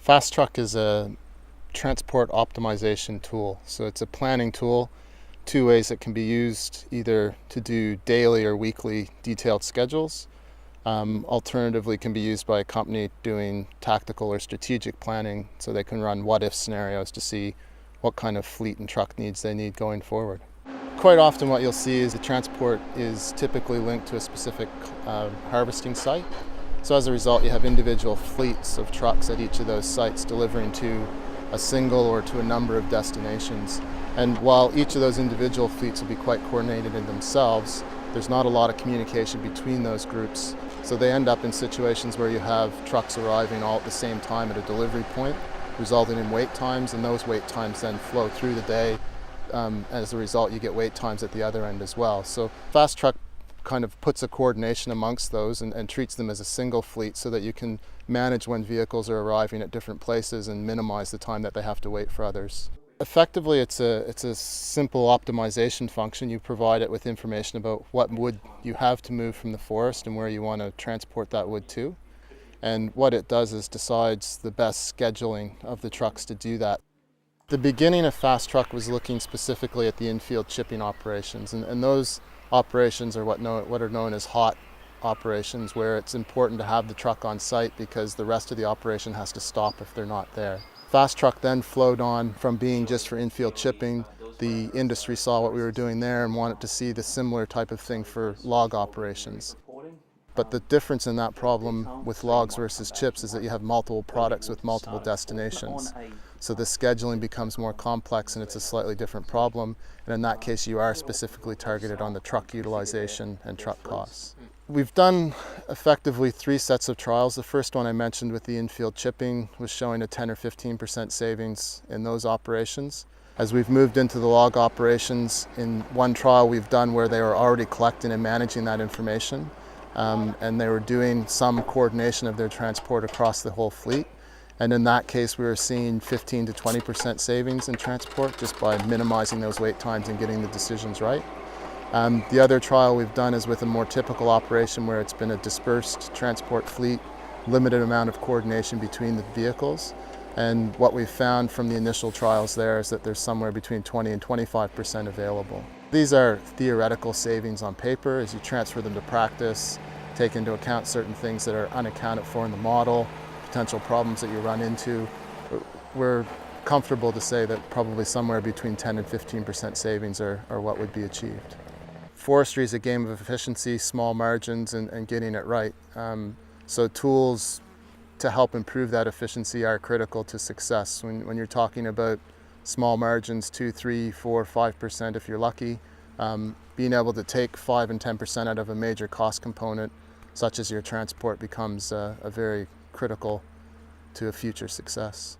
FastTruck is a transport optimization tool. So it's a planning tool, two ways it can be used, either to do daily or weekly detailed schedules. Alternatively, can be used by a company doing tactical or strategic planning, so they can run what-if scenarios to see what kind of fleet and truck needs they need going forward. Quite often what you'll see is the transport is typically linked to a specific harvesting site. So as a result, you have individual fleets of trucks at each of those sites delivering to a single or to a number of destinations. And while each of those individual fleets will be quite coordinated in themselves, there's not a lot of communication between those groups. So they end up in situations where you have trucks arriving all at the same time at a delivery point, resulting in wait times, and those wait times then flow through the day. As a result, you get wait times at the other end as well. So FastTruck kind of puts a coordination amongst those and treats them as a single fleet so that you can manage when vehicles are arriving at different places and minimize the time that they have to wait for others. Effectively, it's a simple optimization function. You provide it with information about what wood you have to move from the forest and where you want to transport that wood to. And what it does is decides the best scheduling of the trucks to do that. The beginning of FastTruck was looking specifically at the infield chipping operations, and those operations are what are known as hot operations, where it's important to have the truck on site because the rest of the operation has to stop if they're not there. FastTruck then flowed on from being just for infield chipping. The industry saw what we were doing there and wanted to see the similar type of thing for log operations. But the difference in that problem with logs versus chips is that you have multiple products with multiple destinations. So the scheduling becomes more complex and it's a slightly different problem. And in that case, you are specifically targeted on the truck utilization and truck costs. We've done effectively 3 sets of trials. The first one I mentioned with the infield chipping was showing a 10 or 15% savings in those operations. As we've moved into the log operations, in one trial we've done where they were already collecting and managing that information. And they were doing some coordination of their transport across the whole fleet. And in that case, we were seeing 15 to 20% savings in transport just by minimizing those wait times and getting the decisions right. The other trial we've done is with a more typical operation where it's been a dispersed transport fleet, limited amount of coordination between the vehicles. And what we've found from the initial trials there is that there's somewhere between 20 and 25% available. These are theoretical savings on paper. As you transfer them to practice, take into account certain things that are unaccounted for in the model, potential problems that you run into, we're comfortable to say that probably somewhere between 10 and 15% savings are what would be achieved. Forestry is a game of efficiency, small margins, and getting it right. So tools to help improve that efficiency are critical to success. When you're talking about small margins, 2, 3, 4, 5% if you're lucky, being able to take 5 and 10% out of a major cost component, such as your transport, becomes a very critical to a future success.